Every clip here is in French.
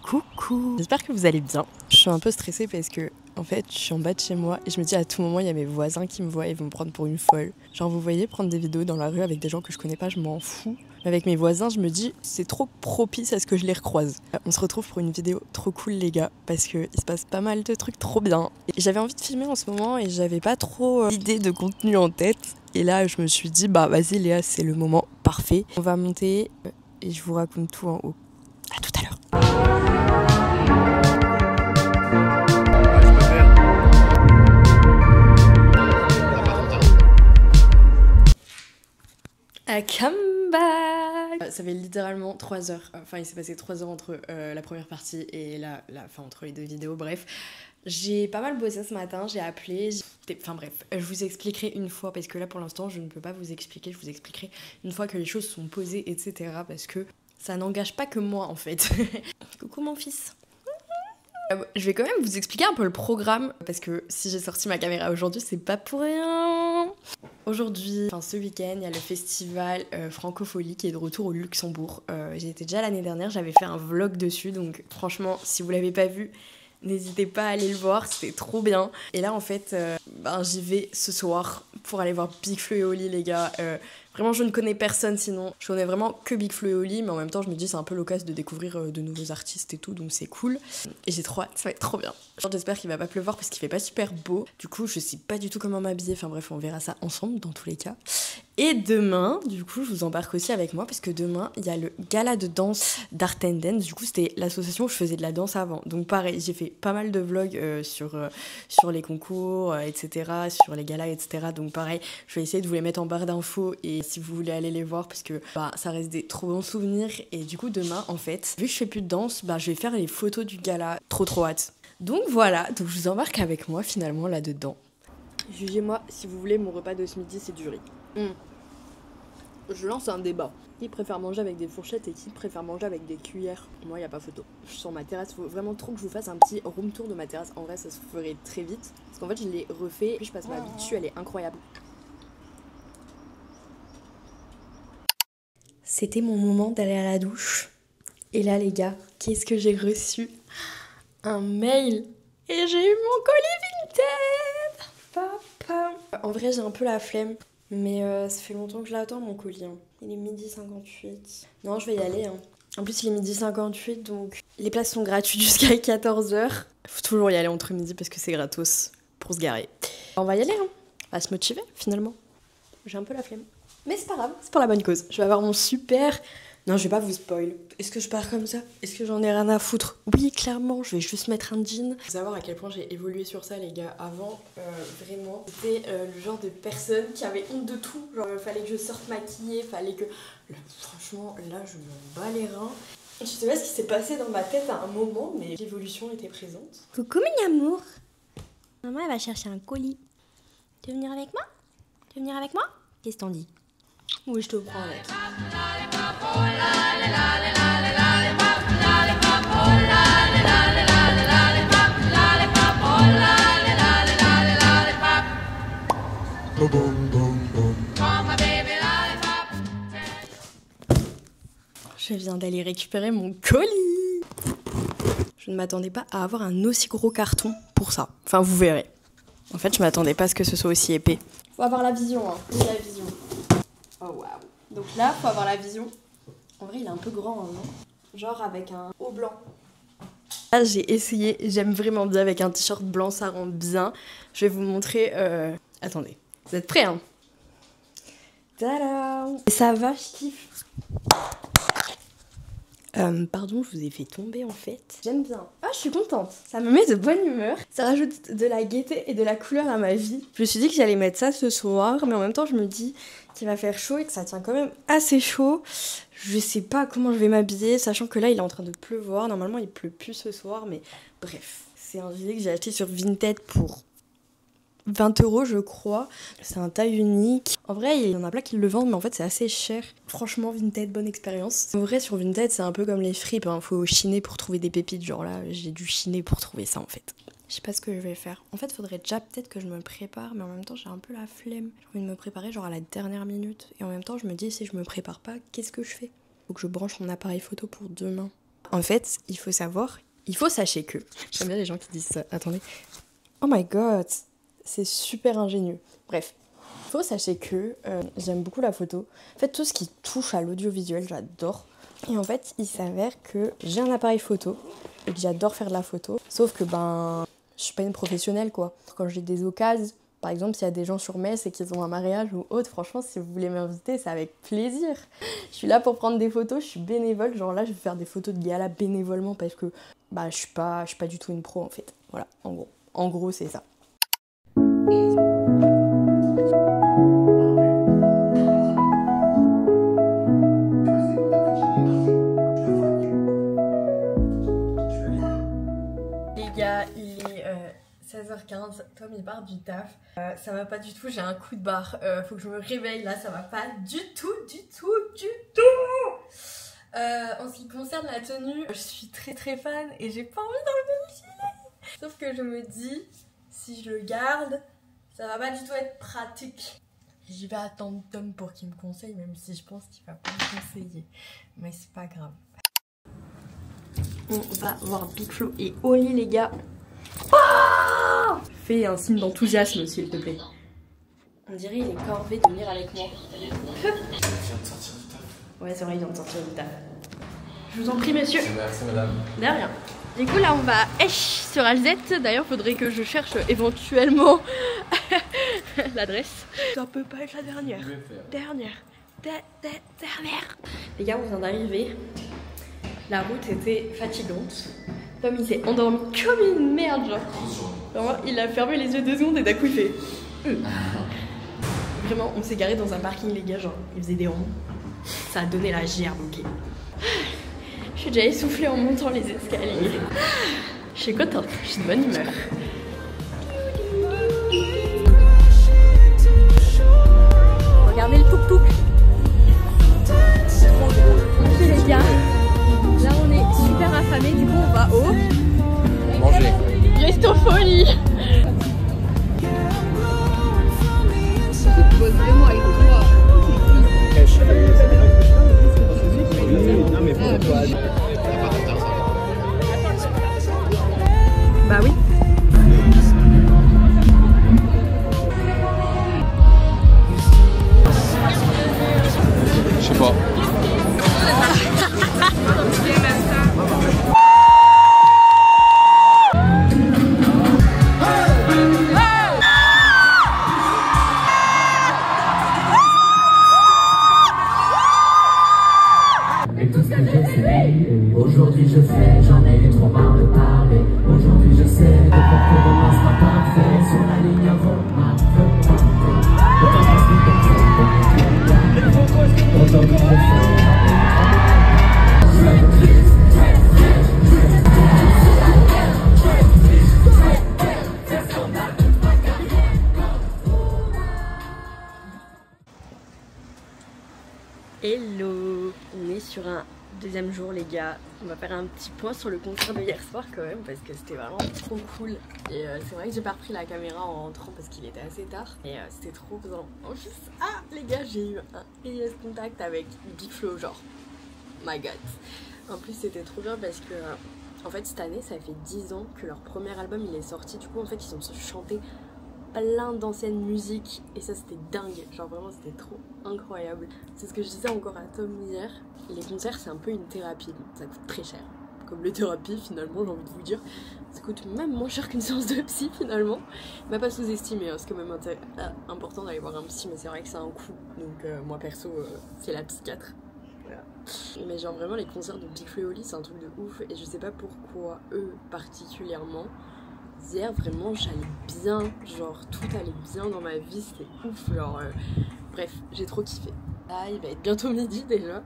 Coucou, j'espère que vous allez bien. Je suis un peu stressée parce que en fait je suis en bas de chez moi et je me dis à tout moment il y a mes voisins qui me voient et ils vont me prendre pour une folle. Genre vous voyez prendre des vidéos dans la rue avec des gens que je connais pas, je m'en fous. Mais avec mes voisins je me dis c'est trop propice à ce que je les recroise. On se retrouve pour une vidéo trop cool les gars parce qu'il se passe pas mal de trucs trop bien. Et j'avais envie de filmer en ce moment et j'avais pas trop d'idées de contenu en tête. Et là je me suis dit bah vas-y Léa c'est le moment parfait. On va monter et je vous raconte tout en haut. À tout à l'heure. I come back. Ça fait littéralement 3 heures. Enfin, il s'est passé 3 heures entre la première partie et la fin, entre les deux vidéos. Bref, j'ai pas mal bossé ce matin. J'ai appelé. Enfin bref, je vous expliquerai une fois parce que là pour l'instant je ne peux pas vous expliquer. Je vous expliquerai une fois que les choses sont posées, etc. Parce que ça n'engage pas que moi en fait. Coucou mon fils. Je vais quand même vous expliquer un peu le programme parce que si j'ai sorti ma caméra aujourd'hui, c'est pas pour rien. Aujourd'hui, enfin ce week-end, il y a le festival Francophonie qui est de retour au Luxembourg. J'y étais déjà l'année dernière, j'avais fait un vlog dessus, donc franchement, si vous l'avez pas vu, n'hésitez pas à aller le voir, c'était trop bien. Et là, en fait, j'y vais ce soir pour aller voir Big Flo et Oli, les gars. Vraiment, je ne connais personne sinon. Je connais vraiment que Big Flo et Oli, mais en même temps, je me dis c'est un peu l'occasion de découvrir de nouveaux artistes et tout, donc c'est cool. Et j'ai trop hâte, ça va être trop bien. J'espère qu'il va pas pleuvoir parce qu'il fait pas super beau. Du coup, je sais pas du tout comment m'habiller. Enfin bref, on verra ça ensemble dans tous les cas. Et demain, du coup, je vous embarque aussi avec moi parce que demain, il y a le gala de danse d'Art and Dance. Du coup, c'était l'association où je faisais de la danse avant. Donc pareil, j'ai fait pas mal de vlogs sur les concours, etc., sur les galas, etc. Donc pareil, je vais essayer de vous les mettre en barre d'infos et si vous voulez aller les voir parce que ça reste des trop bons souvenirs. Et du coup, demain, en fait, vu que je fais plus de danse, je vais faire les photos du gala. Trop hâte. Donc voilà, donc je vous embarque avec moi finalement là-dedans. Jugez-moi si vous voulez, mon repas de ce midi, c'est du riz. Je lance un débat. Qui préfère manger avec des fourchettes et qui préfère manger avec des cuillères? Moi, il n'y a pas photo. Je suis sur ma terrasse. Il faut vraiment trop que je vous fasse un petit room tour de ma terrasse. En vrai, ça se ferait très vite. Parce qu'en fait, je l'ai refait. Puis je passe ma vie dessus. Elle est incroyable. C'était mon moment d'aller à la douche. Et là, les gars, qu'est-ce que j'ai reçu? Un mail. Et j'ai eu mon colis Vinted. Papa. En vrai, j'ai un peu la flemme. Mais ça fait longtemps que je l'attends mon colis. Il est 12h58. Non, je vais y aller. En plus, il est 12h58, donc les places sont gratuites jusqu'à 14h. Faut toujours y aller entre midi parce que c'est gratos pour se garer. On va y aller, On va se motiver finalement. J'ai un peu la flemme. Mais c'est pas grave, c'est pour la bonne cause. Je vais avoir mon super... Non, je vais pas vous spoil. Est-ce que je pars comme ça? Est-ce que j'en ai rien à foutre? Oui, clairement, je vais juste mettre un jean. Faut savoir à quel point j'ai évolué sur ça, les gars. Avant, vraiment, j'étais le genre de personne qui avait honte de tout. Genre, fallait que je sorte maquillée, fallait que... Franchement, là, je me bats les reins. Je sais pas ce qui s'est passé dans ma tête à un moment, mais l'évolution était présente. Coucou, mon amour. Maman, elle va chercher un colis. Tu veux venir avec moi? Tu veux venir avec moi? Qu'est-ce que t'en dis? Oui, je te prends avec. Je viens d'aller récupérer mon colis. Je ne m'attendais pas à avoir un aussi gros carton pour ça. Enfin, vous verrez. En fait, je m'attendais pas à ce que ce soit aussi épais. Faut avoir la vision, Faut la vision. Oh waouh. Donc là, faut avoir la vision. En vrai, il est un peu grand, non? Genre avec un haut blanc. Là, j'ai essayé. J'aime vraiment bien avec un t-shirt blanc, ça rend bien. Je vais vous montrer. Attendez. Vous êtes prêts, Tadam! Et ça va, je kiffe. Pardon, je vous ai fait tomber en fait. J'aime bien. Ah, je suis contente. Ça me met de bonne humeur. Ça rajoute de la gaieté et de la couleur à ma vie. Je me suis dit que j'allais mettre ça ce soir, mais en même temps, je me dis qu'il va faire chaud et que ça tient quand même assez chaud. Je sais pas comment je vais m'habiller, sachant que là, il est en train de pleuvoir. Normalement, il pleut plus ce soir, mais bref. C'est un gilet que j'ai acheté sur Vinted pour 20 €, je crois. C'est un taille unique. En vrai, il y en a plein qui le vendent, mais en fait, c'est assez cher. Franchement, Vinted, bonne expérience. En vrai, sur Vinted, c'est un peu comme les fripes. Faut chiner pour trouver des pépites. Genre là, j'ai dû chiner pour trouver ça, en fait. Je sais pas ce que je vais faire. En fait, faudrait déjà peut-être que je me prépare, mais en même temps, j'ai un peu la flemme. J'ai envie de me préparer genre à la dernière minute. Et en même temps, je me dis, si je me prépare pas, qu'est-ce que je fais? Faut que je branche mon appareil photo pour demain. En fait, il faut sachez que... J'aime bien les gens qui disent ça. Attendez. Oh my god, c'est super ingénieux. Bref, il faut sachez que j'aime beaucoup la photo. En fait, tout ce qui touche à l'audiovisuel, j'adore. Et en fait, il s'avère que j'ai un appareil photo et que j'adore faire de la photo. Sauf que je suis pas une professionnelle quoi. Quand j'ai des occasions, par exemple, s'il y a des gens sur Metz et qu'ils ont un mariage ou autre, franchement, si vous voulez m'inviter, c'est avec plaisir. Je suis là pour prendre des photos, je suis bénévole. Genre là, je vais faire des photos de gala bénévolement parce que je suis pas du tout une pro en fait. Voilà, en gros. En gros, c'est ça. Les gars, il est 16h15, Tom il part du taf. Ça va pas du tout, j'ai un coup de barre. Faut que je me réveille là, ça va pas du tout. En ce qui concerne la tenue, je suis très fan et j'ai pas envie d'enlever le gilet. Sauf que je me dis, si je le garde, ça va pas du tout être pratique. J'y vais attendre Tom pour qu'il me conseille, même si je pense qu'il va pas me conseiller. Mais c'est pas grave. On va voir Big Flo et Oli les gars. Oh, fais un signe d'enthousiasme s'il te plaît. On dirait il est corvé de venir avec moi. Il vient de sortir du taf. Ouais c'est vrai, il vient de sortir du taf. Je vous en prie monsieur. Merci madame. De rien. Du coup là on va sur Alzette. D'ailleurs faudrait que je cherche éventuellement l'adresse. Ça peut pas être la dernière. Dernière. Les gars on vient d'arriver. La route était fatigante. Tom il s'est endormi comme une merde genre. Vraiment, il a fermé les yeux 2 secondes et d'un coup il fait Vraiment on s'est garé dans un parking les gars, genre il faisait des ronds. Ça a donné la gerbe, ok. Je suis déjà essoufflée en montant les escaliers. Je suis contente, je suis de bonne humeur. Regardez le tuk-tuk. Trop drôle. Ok les gars, là on est super affamés, du coup on va au... Manger. Resto Folie. Tu bosses vraiment avec toi. Non mais pourquoi? Bah oui. Je sais pas. Aujourd'hui je fais, j'en ai trop marre de parler. Aujourd'hui je sais, le parcours demain sera parfait. Sur la ligne avant ma aujourd'hui je fais. Hello, on est sur un deuxième jour les gars. On va faire un petit point sur le concert de hier soir quand même parce que c'était vraiment trop cool. Et c'est vrai que j'ai pas repris la caméra en rentrant parce qu'il était assez tard. Et c'était trop bien. En plus, les gars, j'ai eu un AS contact avec Big Flo, genre my god. En plus c'était trop bien parce que en fait cette année ça fait 10 ans que leur premier album il est sorti. Du coup en fait ils ont chanté plein d'anciennes musiques et ça c'était dingue, genre vraiment c'était trop incroyable. C'est ce que je disais encore à Tom hier, les concerts c'est un peu une thérapie, ça coûte très cher. Comme les thérapies finalement j'ai envie de vous dire, ça coûte même moins cher qu'une séance de psy finalement. Mais pas sous-estimé, hein. C'est quand même important d'aller voir un psy mais c'est vrai que c'est un coût. Donc moi perso c'est la psychiatre. Voilà. Mais genre vraiment les concerts de Big Flo et Oli c'est un truc de ouf et je sais pas pourquoi eux particulièrement. Hier vraiment j'allais bien, genre tout allait bien dans ma vie, c'était ouf, genre bref j'ai trop kiffé. Là il va être bientôt midi déjà,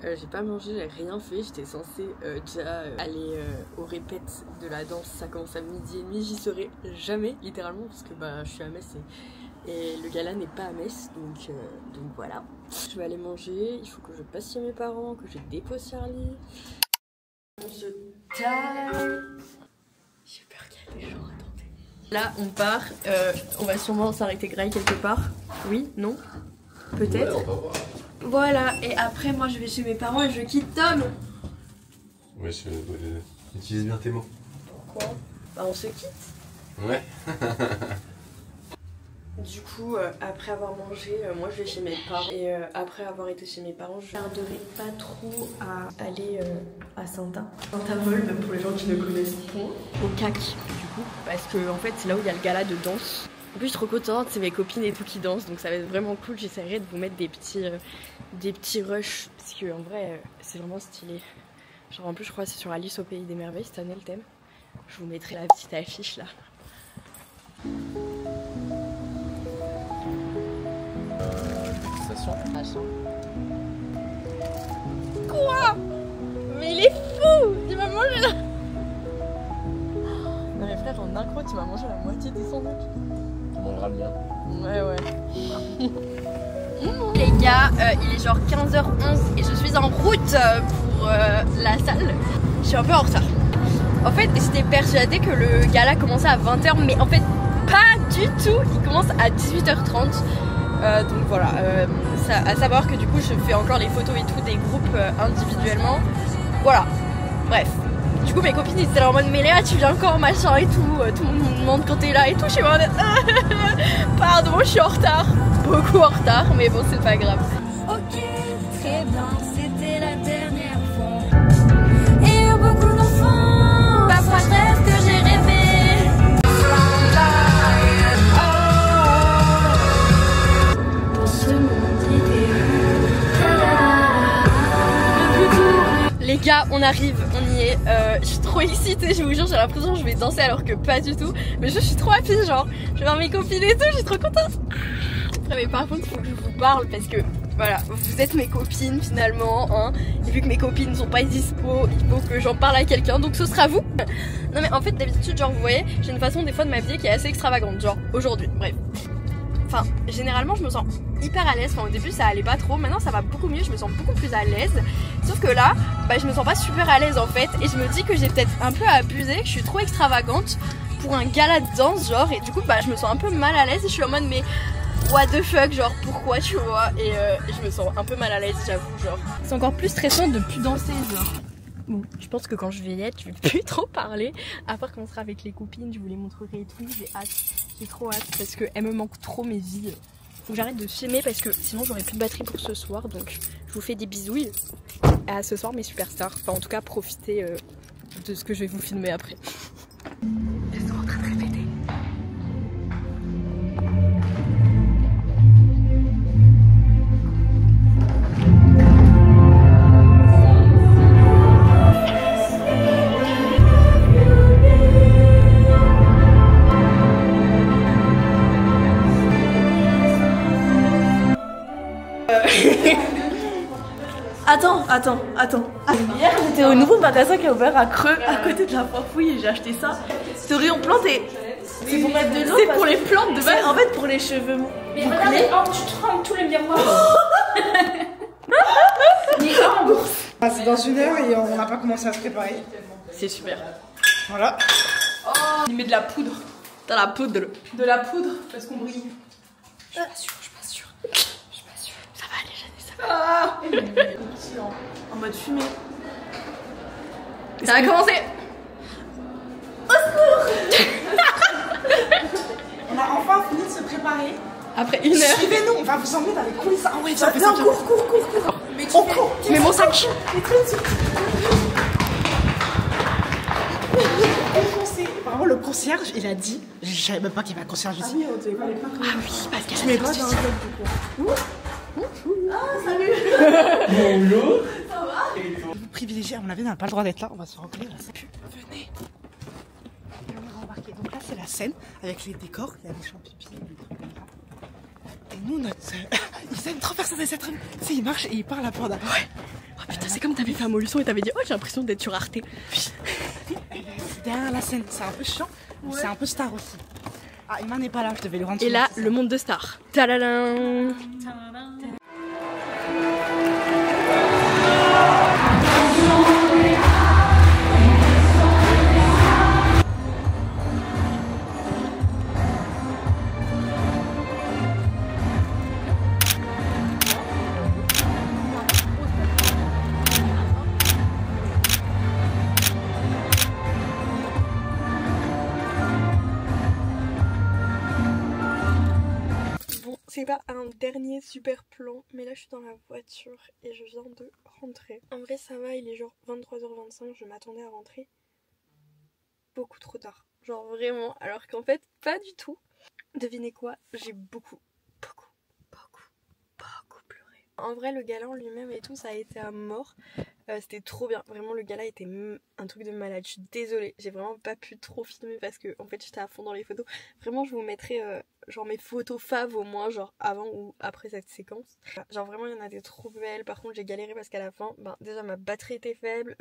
j'ai pas mangé, j'ai rien fait, j'étais censée déjà aller au répète de la danse, ça commence à 12h30, j'y serai jamais littéralement parce que je suis à Metz et le gala n'est pas à Metz donc voilà. Je vais aller manger, il faut que je passe chez mes parents, que je dépose Charlie. On se taille. J'ai peur qu'il y ait des gens, attendez. Là, on part. On va sûrement s'arrêter graille quelque part. Oui, non, peut-être. Voilà, et après, moi, je vais chez mes parents et je quitte Tom. Ouais, utilise bien tes mots. Quoi? Bah on se quitte. Ouais. Du coup, après avoir mangé, moi je vais chez mes parents. Et après avoir été chez mes parents, je tarderai pas trop à aller à Saint-Ain. Saint-Avold, pour les gens qui ne connaissent pas, au CAC du coup. Parce que en fait c'est là où il y a le gala de danse. En plus je suis trop contente, c'est mes copines et tout qui dansent, donc ça va être vraiment cool. J'essaierai de vous mettre des petits rushs, parce que en vrai c'est vraiment stylé. Genre en plus je crois que c'est sur Alice au Pays des Merveilles cette année le thème. Je vous mettrai la petite affiche là. Quoi? Mais il est fou! Tu m'as mangé là! Non mais frère, en incro tu m'as mangé la moitié des sandwichs. Tu mangeras le mien. Ouais ouais. Les gars, il est genre 15h11 et je suis en route pour la salle. Je suis un peu en retard. En fait, j'étais persuadée que le gala commençait à 20h, mais en fait pas du tout. Il commence à 18h30. Donc voilà, à savoir que du coup je fais encore les photos et tout des groupes individuellement. Voilà, bref. Du coup mes copines étaient là en mode mais Léa tu viens encore machin et tout. Tout le monde me demande quand t'es là et tout. Je suis en mode pardon, je suis en retard. Beaucoup en retard, mais bon c'est pas grave. Ok, très bien, c'était la dernière fois. Et beaucoup d'enfants, parfois je rêve que j'ai rêvé. Les gars, on arrive, on y est. Je suis trop excitée, je vous jure, j'ai l'impression que je vais danser alors que pas du tout. Mais je suis trop happy, genre. Je vais voir mes copines et tout, je suis trop contente. Après, mais par contre, il faut que je vous parle parce que voilà, vous êtes mes copines finalement, hein. Et vu que mes copines ne sont pas dispo, il faut que j'en parle à quelqu'un, donc ce sera vous. Non mais en fait, d'habitude, genre, vous voyez, j'ai une façon des fois de m'habiller qui est assez extravagante, genre aujourd'hui, bref. Enfin, généralement je me sens hyper à l'aise, enfin au début ça allait pas trop, maintenant ça va beaucoup mieux, je me sens beaucoup plus à l'aise. Sauf que là, bah je me sens pas super à l'aise en fait, et je me dis que j'ai peut-être un peu abusé, que je suis trop extravagante pour un gala de danse genre, et du coup bah je me sens un peu mal à l'aise et je suis en mode mais what the fuck, genre pourquoi tu vois, et je me sens un peu mal à l'aise j'avoue, genre. C'est encore plus stressant de plus danser genre. Bon, je pense que quand je vais y être, je vais plus trop parler. Après quand on sera avec les copines, je vous les montrerai et tout. J'ai hâte, j'ai trop hâte parce qu'elles me manquent trop mes vies. Faut que j'arrête de filmer parce que sinon j'aurai plus de batterie pour ce soir. Donc je vous fais des bisous. À ce soir mes superstars. Enfin en tout cas profitez de ce que je vais vous filmer après. Elles sont en train de répéter. Attends. Hier j'étais au nouveau magasin qui est ouvert à Creux, à côté de la Farfouille, et j'ai acheté ça. Ce rayon plantes et c'est pour mettre de l'eau. C'est pour les plantes de base. En fait pour les cheveux. Mais regarde, tu trembles tous les miroirs. C'est dans 1 heure et on n'a pas commencé à se préparer. C'est super. Voilà. Il met de la poudre. T'as la poudre. De la poudre parce qu'on brille. Je suis pas sûre. Ça va aller, Jeanne, ça va. En mode fumée. Ça va commencer. Au secours. On a enfin fini de se préparer. Après 1 heure. Suivez-nous, on va vous emmener dans les coulisses. Ah ouais, ça fait ça. Cours. Mais on court. Tu mets mon sac. Vraiment le concierge, il a dit, je savais même pas qu'il y avait un concierge ici. Ah oui, on te pas les pas. Ah oui, parce qu'elle je mets pas dans un job du coup. Ah salut. Bonjour. Ça va? Privilégié, on n'a pas le droit d'être là, on va se reconnaître. Venez. Et on va embarquer. Donc là c'est la scène avec les décors, il y a des champs pipi, des trucs comme ça. Et nous notre, ils aiment trop faire ça dans cette rue. Tu sais, ils marchent et ils parlent à peur d'abord. Ouais. Oh putain, c'est comme t'avais fait à Molusson et t'avais dit oh j'ai l'impression d'être sur Arte. Oui. Derrière la scène, c'est un peu chiant, ouais. C'est un peu star aussi. Ah, Iman n'est pas là, je devais le rendre. Et là, le monde de star. Tadadam. pas un dernier super plan, mais là je suis dans la voiture et je viens de rentrer. En vrai ça va, il est genre 23h25, je m'attendais à rentrer beaucoup trop tard. Genre vraiment, alors qu'en fait pas du tout. Devinez quoi, j'ai beaucoup pleuré. En vrai le gala en lui-même et tout ça a été à mort. C'était trop bien, vraiment le gala était un truc de malade. Je suis désolée, j'ai vraiment pas pu trop filmer parce que en fait j'étais à fond dans les photos. Vraiment je vous mettrai genre mes photos fav au moins, genre avant ou après cette séquence. Genre vraiment il y en a des trop belles. Par contre j'ai galéré parce qu'à la fin, déjà ma batterie était faible,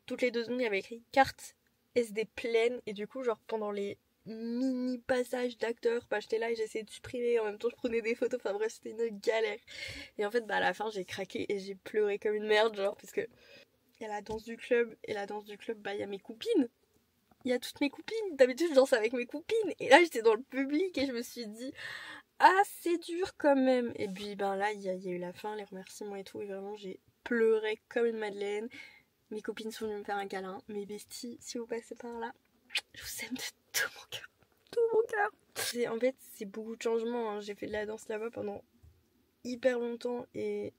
toutes les 2 secondes il y avait écrit carte SD pleine et du coup genre pendant les mini passages d'acteurs, j'étais là et j'essayais de supprimer, en même temps je prenais des photos, enfin bref c'était une galère. Et en fait à la fin j'ai craqué et j'ai pleuré comme une merde, genre parce que il y a la danse du club et la danse du club il y a mes copines, il y a toutes mes copines, d'habitude je danse avec mes copines et là j'étais dans le public et je me suis dit ah c'est dur quand même. Et puis là il y a eu la fin, les remerciements et tout et vraiment j'ai pleuré comme une madeleine. Mes copines sont venues me faire un câlin, mes besties si vous passez par là je vous aime de tout mon cœur. Tout mon cœur. En fait, c'est beaucoup de changements. Hein. J'ai fait de la danse là-bas pendant hyper longtemps et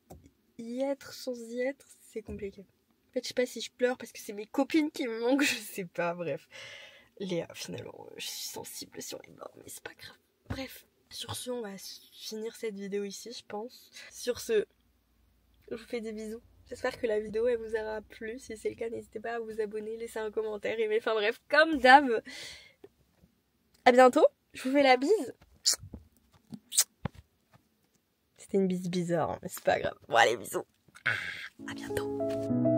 y être sans y être, c'est compliqué. En fait, je sais pas si je pleure parce que c'est mes copines qui me manquent, je sais pas, bref. Léa, finalement, je suis sensible sur les bords, mais c'est pas grave. Bref, sur ce, on va finir cette vidéo ici, je pense. Sur ce, je vous fais des bisous. J'espère que la vidéo elle vous aura plu. Si c'est le cas, n'hésitez pas à vous abonner, laisser un commentaire, aimer. Enfin bref, comme d'hab. À bientôt. Je vous fais la bise. C'était une bise bizarre, hein, mais c'est pas grave. Bon allez, bisous. À bientôt.